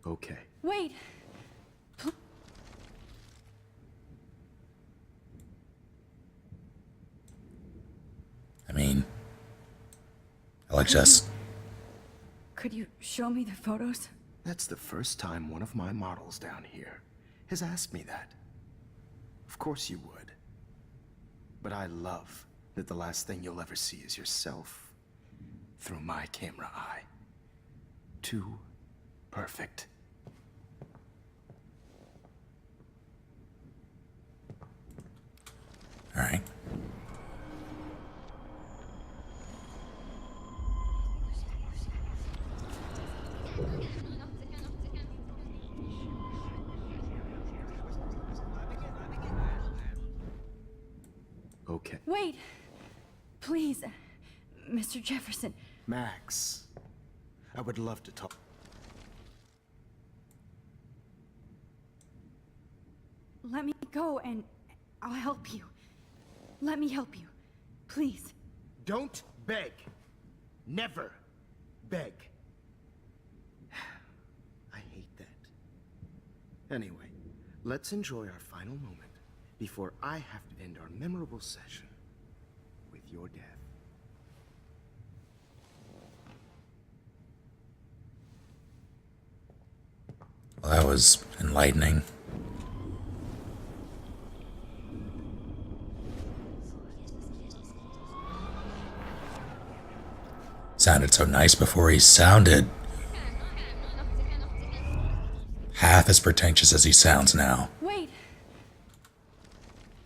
Okay. Wait! I mean, I like Jess. Could you show me the photos? That's the first time one of my models down here has asked me that. Of course you would. But I love that the last thing you'll ever see is yourself through my camera eye. Too perfect. All right. Okay. Wait! Please, Mr. Jefferson. Max, I would love to talk. Let me go and I'll help you. Let me help you. Please. Don't beg. Never beg. I hate that. Anyway, let's enjoy our final moment before I have to end our memorable session with your death. Well, that was enlightening. Sounded so nice before he sounded half as pretentious as he sounds now, Wait!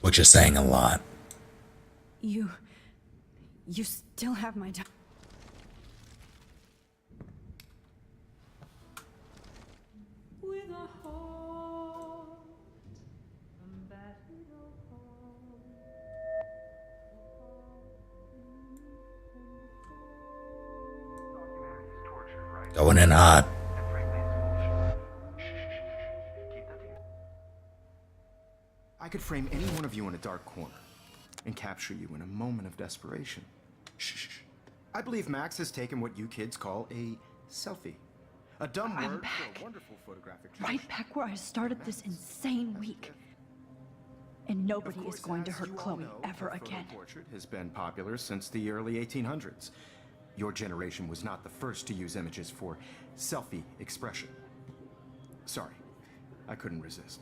which is saying a lot. You still have my time. With a heart and battered Going in hot. I could frame any one of you in a dark corner and capture you in a moment of desperation. Shh. I believe Max has taken what you kids call a selfie. A dumb I'm word back. for a wonderful photographic Right back where I started this insane week. And nobody is going to hurt Chloe ever again. Portrait has been popular since the early 1800s. Your generation was not the first to use images for selfie expression. Sorry, I couldn't resist.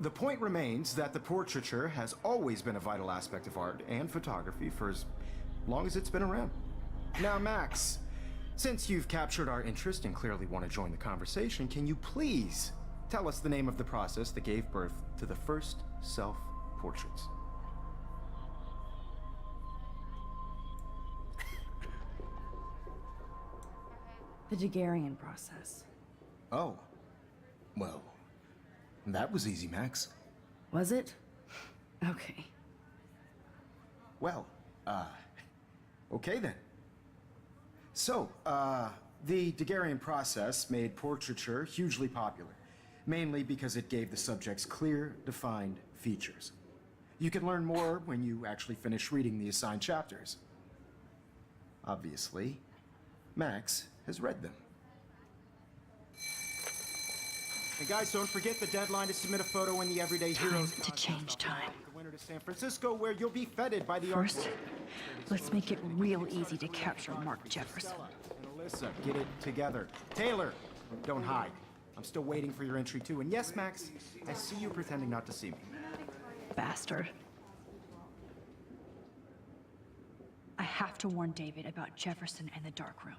The point remains that the portraiture has always been a vital aspect of art and photography for as long as it's been around. Now, Max, since you've captured our interest and clearly want to join the conversation, can you please tell us the name of the process that gave birth to the first self-portraits? The Daguerrean process. Oh, well, that was easy, Max. Was it? Okay. Well, okay then. So, the Daguerrean process made portraiture hugely popular, mainly because it gave the subjects clear, defined features. You can learn more when you actually finish reading the assigned chapters. Obviously, Max has read them. And guys, don't forget the deadline to submit a photo in the Everyday Heroes To change time. the winter to San Francisco, where you'll be feted by the First, let's make it real easy to capture Mark Jefferson. And Alyssa, get it together. Taylor, don't hide. I'm still waiting for your entry too. And yes, Max, I see you pretending not to see me. Bastard. I have to warn David about Jefferson and the dark room.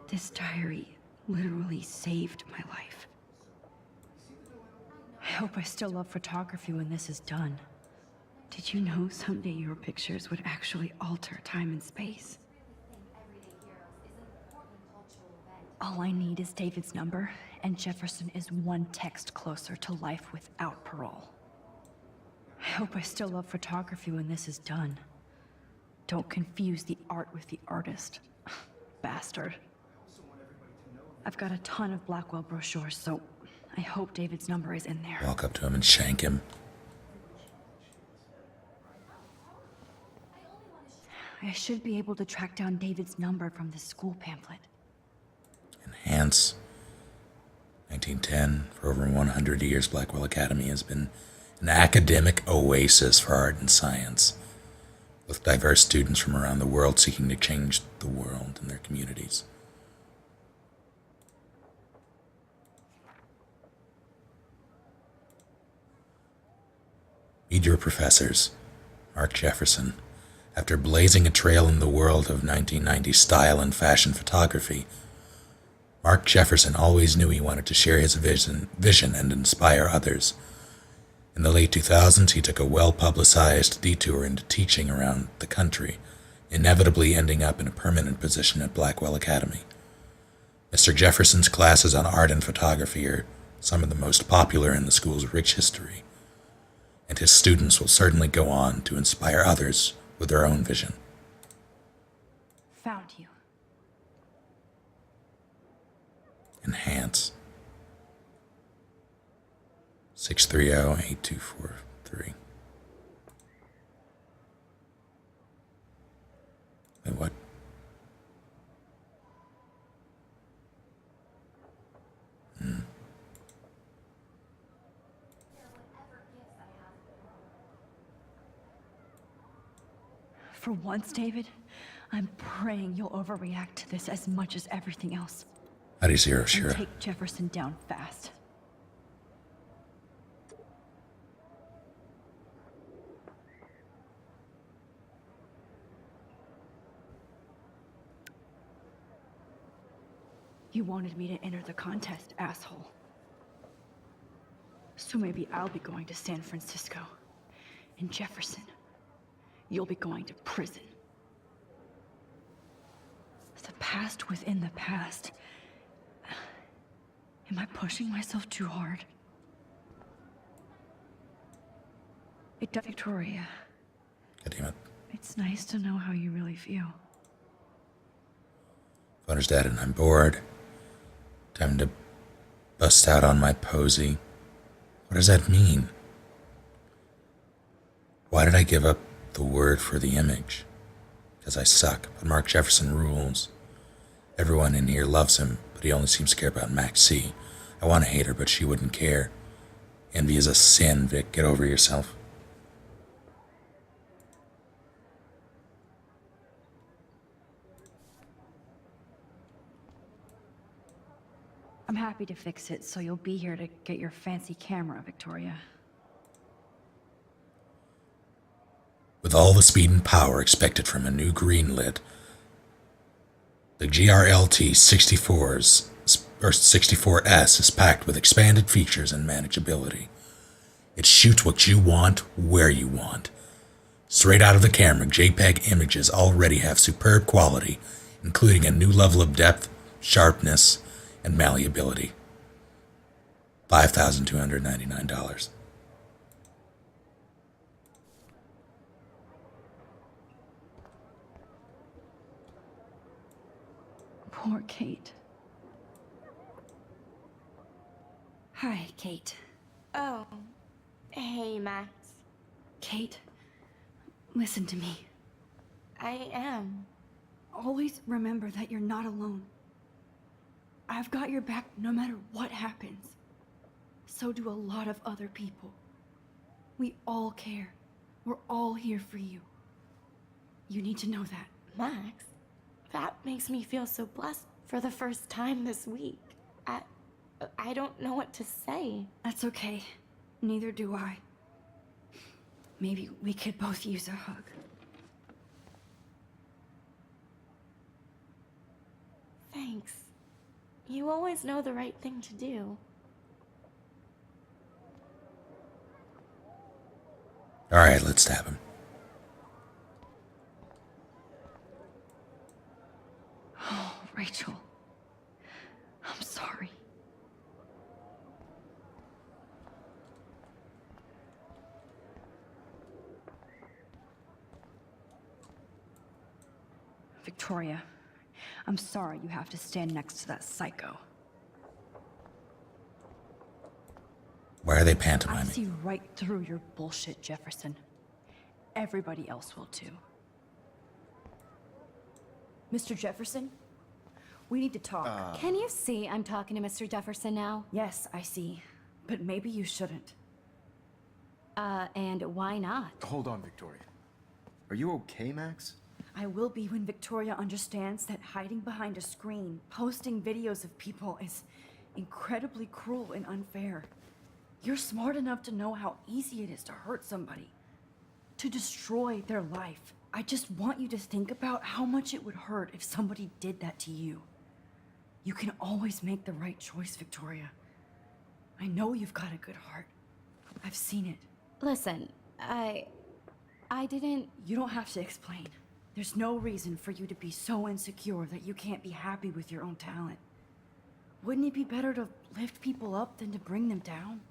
This diary literally saved my life. I hope I still love photography when this is done. Did you know someday your pictures would actually alter time and space? All I need is David's number, and Jefferson is one text closer to life without parole. I hope I still love photography when this is done. Don't confuse the art with the artist. Bastard. I've got a ton of Blackwell brochures, so I hope David's number is in there. Walk up to him and shank him. I should be able to track down David's number from the school pamphlet. Enhance. 1910, for over 100 years, Blackwell Academy has been an academic oasis for art and science, with diverse students from around the world seeking to change the world and their communities. Meet your professors. Mark Jefferson. After blazing a trail in the world of 1990s style and fashion photography, Mark Jefferson always knew he wanted to share his vision and inspire others. In the late 2000s, he took a well-publicized detour into teaching around the country, inevitably ending up in a permanent position at Blackwell Academy. Mr. Jefferson's classes on art and photography are some of the most popular in the school's rich history, and his students will certainly go on to inspire others with their own vision. Found you. Enhance. 630-8243. Wait, what? For once, David, I'm praying you'll overreact to this as much as everything else. Howdy, Zero And Shira. take Jefferson down fast. You wanted me to enter the contest, asshole. So maybe I'll be going to San Francisco. And Jefferson, you'll be going to prison. The past within the past. Am I pushing myself too hard? Victoria, God damn it. it's nice to know how you really feel. Phone's dead and I'm bored. Time to bust out on my posy. What does that mean? Why did I give up the word for the image? Because I suck, but Mark Jefferson rules. Everyone in here loves him, but he only seems to care about Max C. I want to hate her, but she wouldn't care. Envy is a sin, Vic. Get over yourself. I'm happy to fix it, so you'll be here to get your fancy camera, Victoria. With all the speed and power expected from a new greenlit, the GRLT 64S is packed with expanded features and manageability. It shoots what you want, where you want. Straight out of the camera, JPEG images already have superb quality, including a new level of depth, sharpness, and malleability. $5,299. Poor Kate. Hi, Kate. Oh, hey, Max. Kate, listen to me. I am. Always remember that you're not alone. I've got your back no matter what happens. So do a lot of other people. We all care. We're all here for you. You need to know that. Max, that makes me feel so blessed for the first time this week. I don't know what to say. That's okay. Neither do I. Maybe we could both use a hug. Thanks. You always know the right thing to do. All right, let's stab him. Oh, Rachel. I'm sorry. Victoria, I'm sorry you have to stand next to that psycho. Why are they I pantomiming? see right through your bullshit, Jefferson. Everybody else will too. Mr. Jefferson? We need to talk. Can you see I'm talking to Mr. Jefferson now? Yes, I see. But maybe you shouldn't. And why not? Hold on, Victoria. Are you okay, Max? I will be when Victoria understands that hiding behind a screen, posting videos of people is incredibly cruel and unfair. You're smart enough to know how easy it is to hurt somebody, to destroy their life. I just want you to think about how much it would hurt if somebody did that to you. You can always make the right choice, Victoria. I know you've got a good heart. I've seen it. Listen, I didn't... You don't have to explain. There's no reason for you to be so insecure that you can't be happy with your own talent. Wouldn't it be better to lift people up than to bring them down?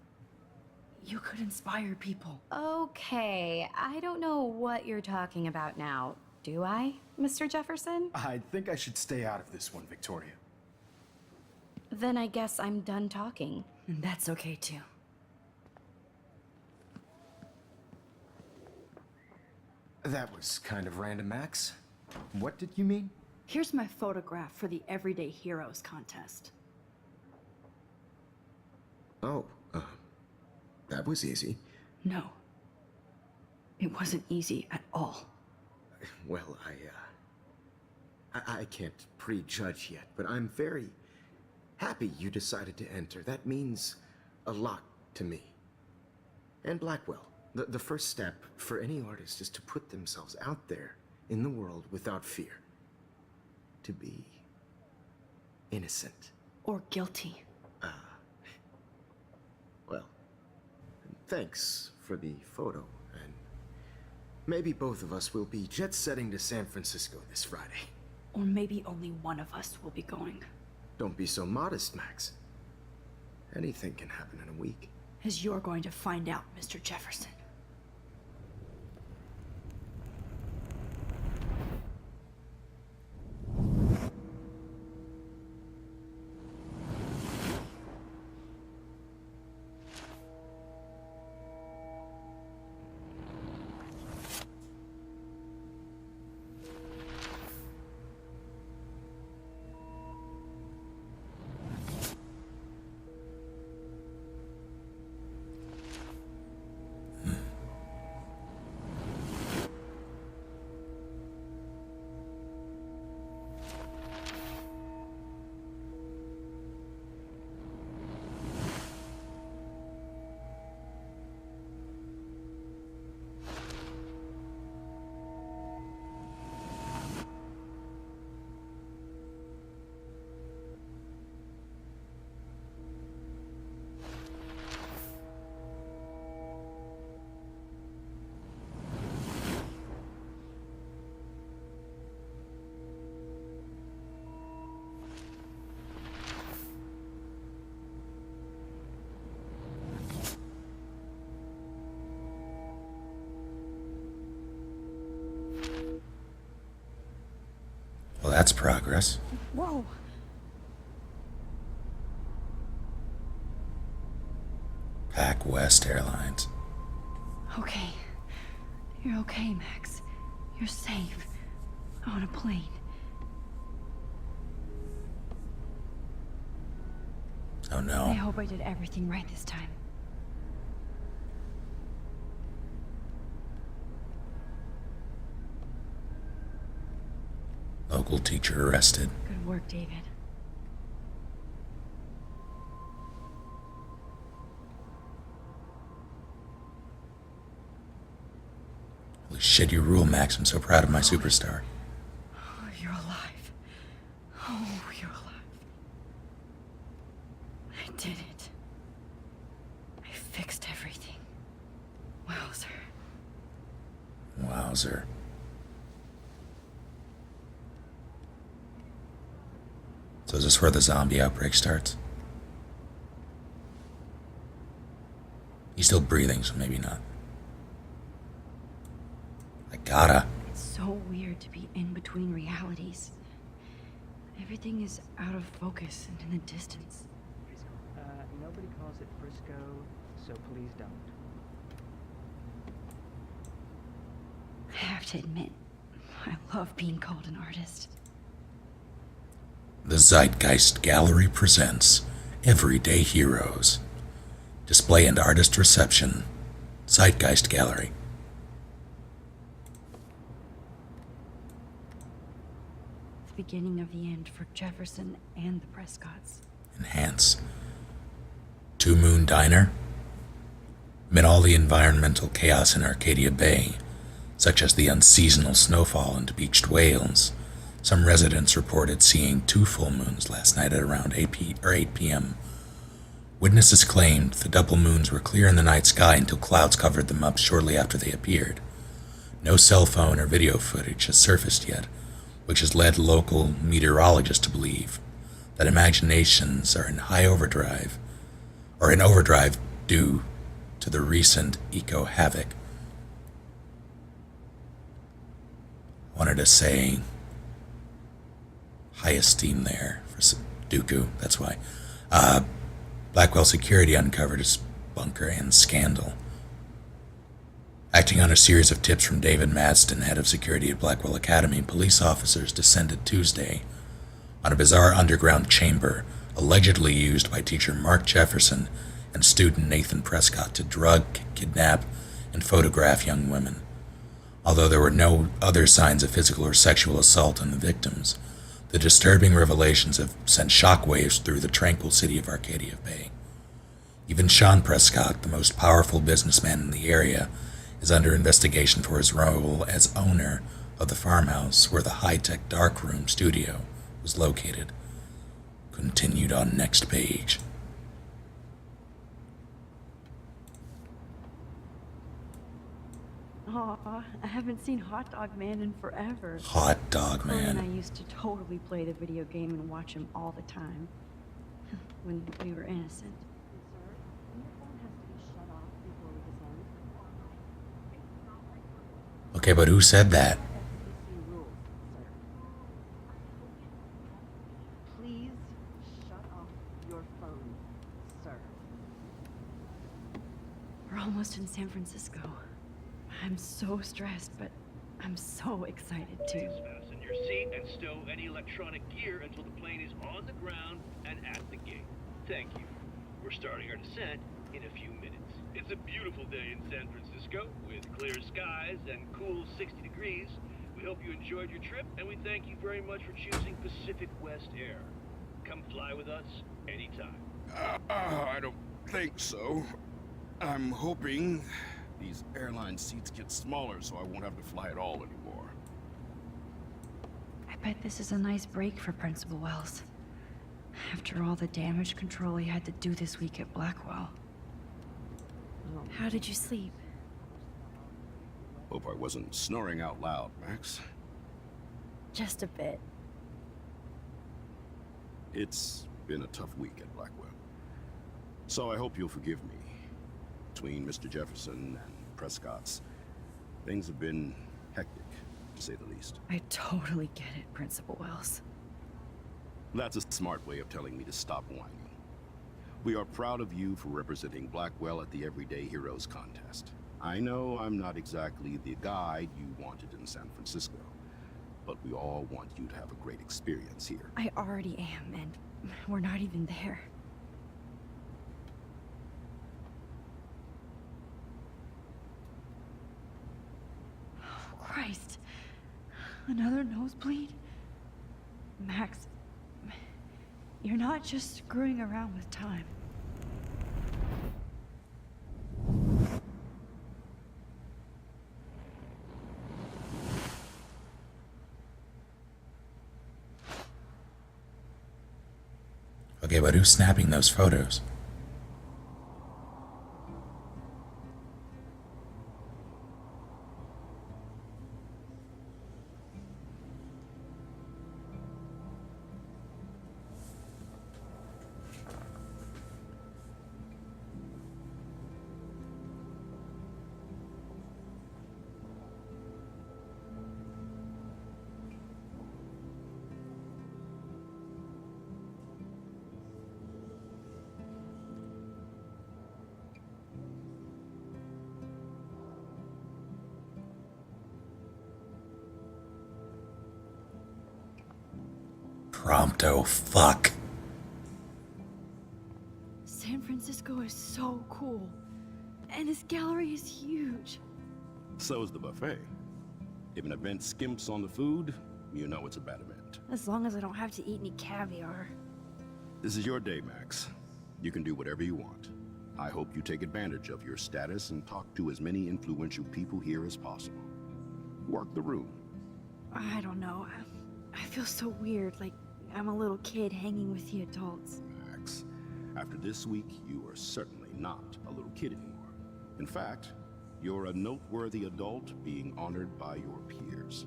You could inspire people. Okay, I don't know what you're talking about now. Do I, Mr. Jefferson? I think I should stay out of this one, Victoria. Then I guess I'm done talking. And that's okay too. That was kind of random, Max. What did you mean? Here's my photograph for the Everyday Heroes contest. Oh, that was easy. No. It wasn't easy at all. Well, I can't prejudge yet, but I'm very happy you decided to enter. That means a lot to me. And Blackwell. The first step for any artist is to put themselves out there in the world without fear. To be innocent. Or guilty. Well, thanks for the photo, and maybe both of us will be jet-setting to San Francisco this Friday. Or maybe only one of us will be going. Don't be so modest, Max. Anything can happen in a week. As you're going to find out, Mr. Jefferson. Well, that's progress. Whoa! Pac West Airlines. Okay. You're okay, Max. You're safe. On a plane. Oh I no. hope I did everything right this time. Local teacher arrested. Good work, David. Holy shit, you rule, Max. I'm so proud of my superstar. Oh, you're alive. Oh, you're alive. I did it. I fixed everything. Wowzer. Wowzer. So is this where the zombie outbreak starts? He's still breathing, so maybe not. I gotta. It's so weird to be in between realities. Everything is out of focus and in the distance. Nobody calls it Frisco, so please don't. I have to admit, I love being called an artist. Zeitgeist Gallery presents Everyday Heroes. Display and Artist Reception, Zeitgeist Gallery. The beginning of the end for Jefferson and the Prescotts. Enhance. Two Moon Diner. Amid all the environmental chaos in Arcadia Bay, such as the unseasonal snowfall and beached whales, some residents reported seeing 2 full moons last night at around 8 p.m. Witnesses claimed the double moons were clear in the night sky until clouds covered them up shortly after they appeared. No cell phone or video footage has surfaced yet, which has led local meteorologists to believe that imaginations are in overdrive due to the recent eco-havoc. I wanted to say high esteem there for Dooku, that's why. Blackwell Security uncovered his bunker and scandal. Acting on a series of tips from David Madston, head of security at Blackwell Academy, police officers descended Tuesday on a bizarre underground chamber allegedly used by teacher Mark Jefferson and student Nathan Prescott to drug, kidnap, and photograph young women. Although there were no other signs of physical or sexual assault on the victims, the disturbing revelations have sent shockwaves through the tranquil city of Arcadia Bay. Even Sean Prescott, the most powerful businessman in the area, is under investigation for his role as owner of the farmhouse where the high-tech darkroom studio was located. Continued on next page. Aw, I haven't seen Hot Dog Man in forever. Hot Dog Chloe and I Man. used to totally play the video game and watch him all the time. When we were innocent. Okay, but who said that? Please shut off your phone, sir. We're almost in San Francisco. I'm so stressed, but I'm so excited too. Fasten your seat and stow any electronic gear until the plane is on the ground and at the gate. Thank you. We're starting our descent in a few minutes. It's a beautiful day in San Francisco with clear skies and cool 60 degrees. We hope you enjoyed your trip, and we thank you very much for choosing Pacific West Air. Come fly with us anytime. I don't think so. I'm hoping these airline seats get smaller so I won't have to fly at all anymore. I bet this is a nice break for Principal Wells. After all the damage control he had to do this week at Blackwell. How did you sleep? Hope I wasn't snoring out loud, Max. Just a bit. It's been a tough week at Blackwell. So I hope you'll forgive me. Between Mr. Jefferson and Prescott's, things have been hectic, to say the least. I totally get it, Principal Wells. That's a smart way of telling me to stop whining. We are proud of you for representing Blackwell at the Everyday Heroes contest. I know I'm not exactly the guide you wanted in San Francisco, but we all want you to have a great experience here. I already am, and we're not even there. Oh, Christ. Another nosebleed? Max, you're not just screwing around with time. Okay, but who's snapping those photos? Prompto, fuck. San Francisco is so cool. And this gallery is huge. So is the buffet. If an event skimps on the food, you know it's a bad event. As long as I don't have to eat any caviar. This is your day, Max. You can do whatever you want. I hope you take advantage of your status and talk to as many influential people here as possible. Work the room. I don't know. I feel so weird, like I'm a little kid hanging with the adults. Max, after this week, you are certainly not a little kid anymore. In fact, you're a noteworthy adult being honored by your peers.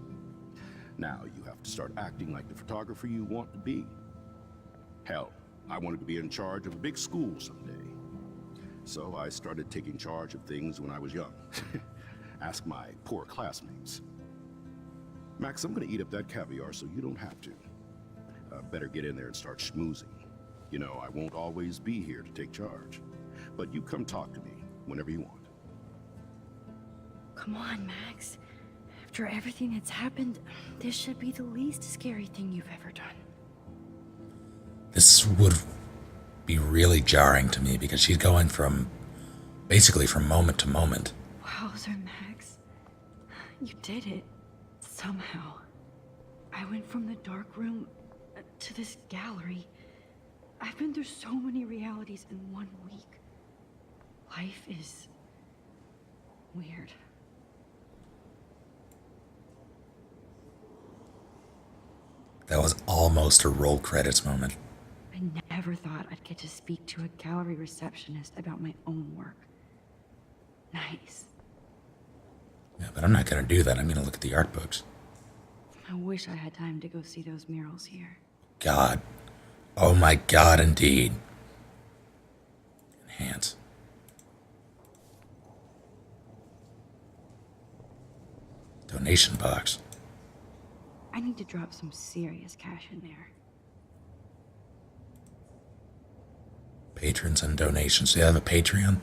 Now you have to start acting like the photographer you want to be. Hell, I wanted to be in charge of a big school someday. So I started taking charge of things when I was young. Ask my poor classmates. Max, I'm gonna eat up that caviar so you don't have to. Better get in there and start schmoozing. You know, I won't always be here to take charge. But you come talk to me whenever you want. Come on, Max. After everything that's happened, this should be the least scary thing you've ever done. This would be really jarring to me because she's going from basically from moment to moment. Wowzer, Max. You did it. Somehow. I went from the dark room to this gallery. I've been through so many realities in 1 week. Life is weird. That was almost a roll credits moment. I never thought I'd get to speak to a gallery receptionist about my own work. Nice. Yeah, but I'm not gonna do that. I'm gonna look at the art books. I wish I had time to go see those murals here. God. Oh my God, indeed. Enhance. Donation box. I need to drop some serious cash in there. Patrons and donations. Do you have a Patreon?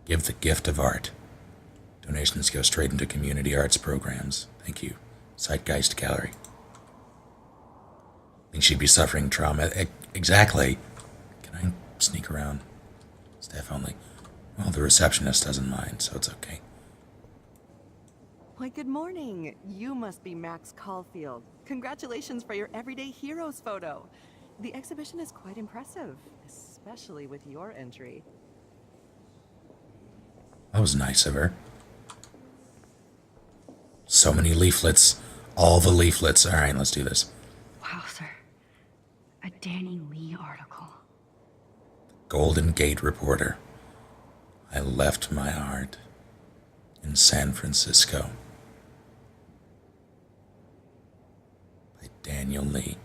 Give the gift of art. Donations go straight into community arts programs. Thank you. Zeitgeist Gallery. Think she'd be suffering trauma. Exactly. Can I sneak around? Staff only. Well, the receptionist doesn't mind, so it's okay. Why, good morning. You must be Max Caulfield. Congratulations for your Everyday Heroes photo. The exhibition is quite impressive, especially with your entry. That was nice of her. So many leaflets. All the leaflets. All right, let's do this. Wowzer. A Danny Lee article. Golden Gate Reporter. I left my heart in San Francisco. By Daniel Lee.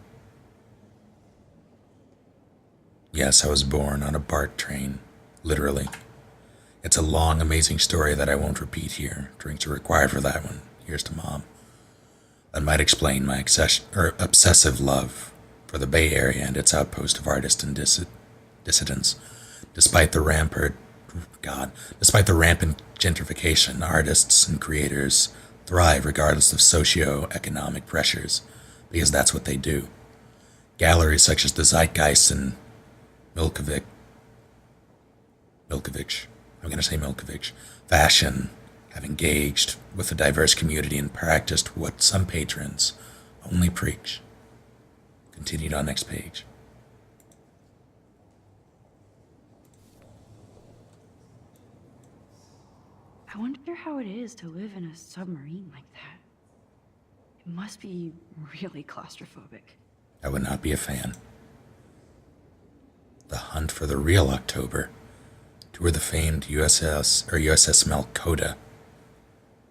Yes, I was born on a BART train. Literally. It's a long, amazing story that I won't repeat here. Drinks are required for that one. Here's to Mom. That might explain my obsessive love for the Bay Area and its outpost of artists and dissidents. Despite the rampant gentrification, artists and creators thrive regardless of socio-economic pressures, because that's what they do. Galleries such as the Zeitgeist and Milkovich, I'm going to say Milkovich, fashion, have engaged with a diverse community and practiced what some patrons only preach. Continued on next page. I wonder how it is to live in a submarine like that. It must be really claustrophobic. I would not be a fan. The hunt for the real October. Tour the famed USS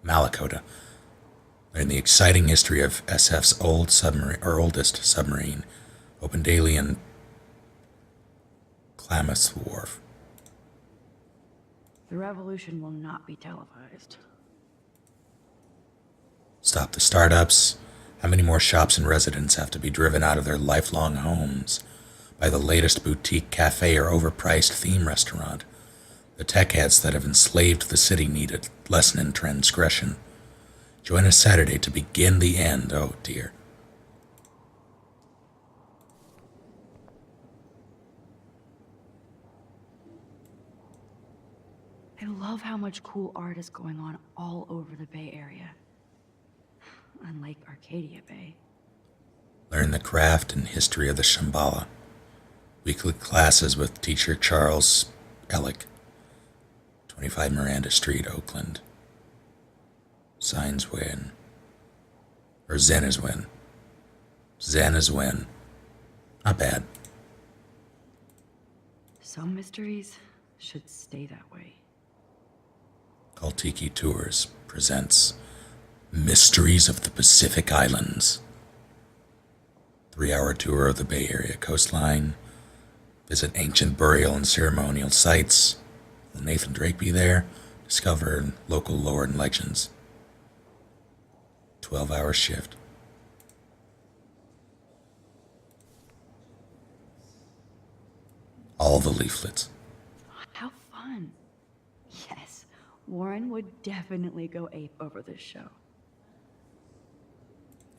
Malakota. In the exciting history of SF's oldest submarine, opened daily in Klamath Wharf. The revolution will not be televised. Stop the startups. How many more shops and residents have to be driven out of their lifelong homes by the latest boutique cafe or overpriced theme restaurant? The tech heads that have enslaved the city need a lesson in transgression. Join us Saturday to begin the end. Oh dear. I love how much cool art is going on all over the Bay Area. Unlike Arcadia Bay. Learn the craft and history of the Shambhala. Weekly classes with teacher Charles Ellick, 25 Miranda Street, Oakland. Signs win. Or Zen is win. Zen is win. Not bad. Some mysteries should stay that way. Kaltiki Tours presents Mysteries of the Pacific Islands. 3-hour tour of the Bay Area coastline. Visit ancient burial and ceremonial sites. Will Nathan Drake be there? Discover local lore and legends. 12-hour shift. All the leaflets. How fun. Yes, Warren would definitely go ape over this show.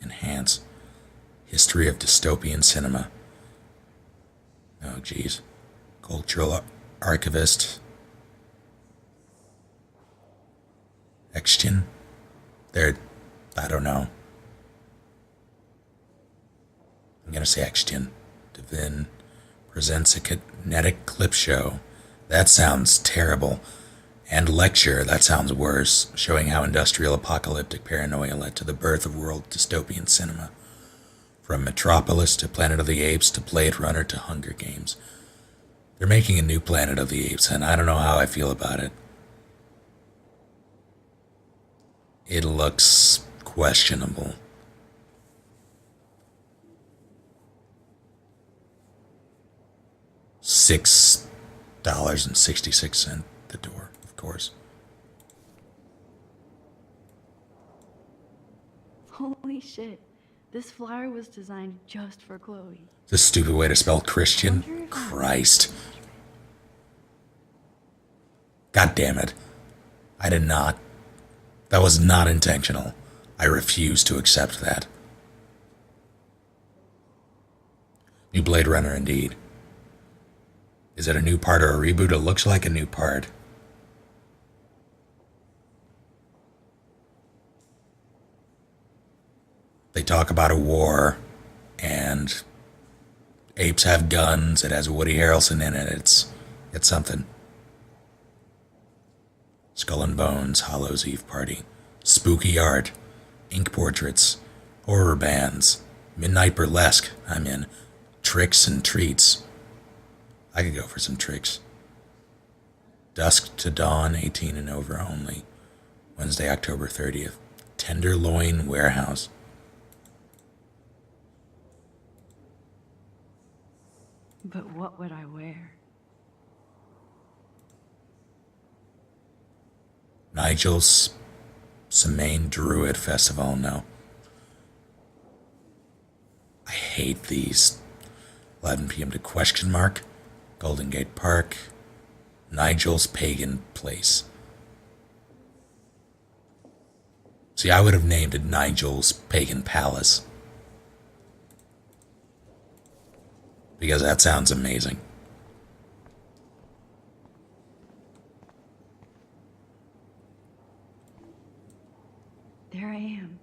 Enhance. History of dystopian cinema. Oh, geez. Cultural archivist. Extin? There, I don't know. I'm gonna say Extin. Devin presents a kinetic clip show. That sounds terrible. And lecture, that sounds worse, showing how industrial apocalyptic paranoia led to the birth of world dystopian cinema. From Metropolis to Planet of the Apes to Blade Runner to Hunger Games. They're making a new Planet of the Apes, and I don't know how I feel about it. It looks questionable. $6.66 the door, of course. Holy shit. This flyer was designed just for Chloe. The stupid way to spell Christian. Christ. God damn it. I did not. That was not intentional. I refuse to accept that. New Blade Runner, indeed. Is it a new part or a reboot? It looks like a new part. They talk about a war, and apes have guns. It has Woody Harrelson in it. It's something. Skull and Bones, Hollow's Eve Party, spooky art, ink portraits, horror bands, midnight burlesque. I'm in. Tricks and treats. I could go for some tricks. Dusk to Dawn, 18 and over only. Wednesday, October 30th. Tenderloin Warehouse. But what would I wear? Nigel's Semaine Druid Festival, no. I hate these. 11 p.m. to question mark. Golden Gate Park. Nigel's Pagan Place. See, I would have named it Nigel's Pagan Palace. Because that sounds amazing. There I am,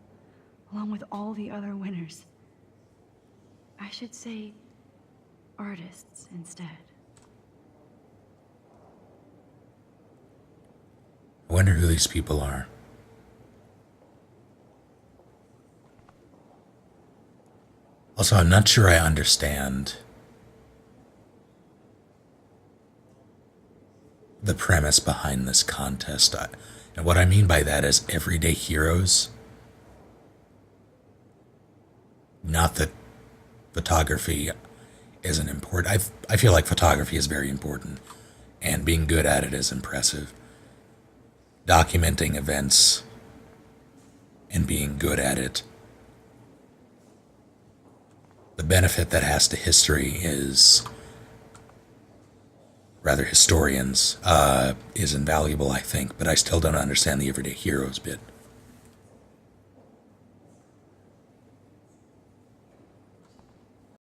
along with all the other winners. I should say artists instead. I wonder who these people are. Also, I'm not sure I understand the premise behind this contest. And what I mean by that is everyday heroes. Not that photography isn't important. I feel like photography is very important, and being good at it is impressive. Documenting events and being good at it. The benefit that has to history is, rather historians, is invaluable, I think, but I still don't understand the everyday heroes bit.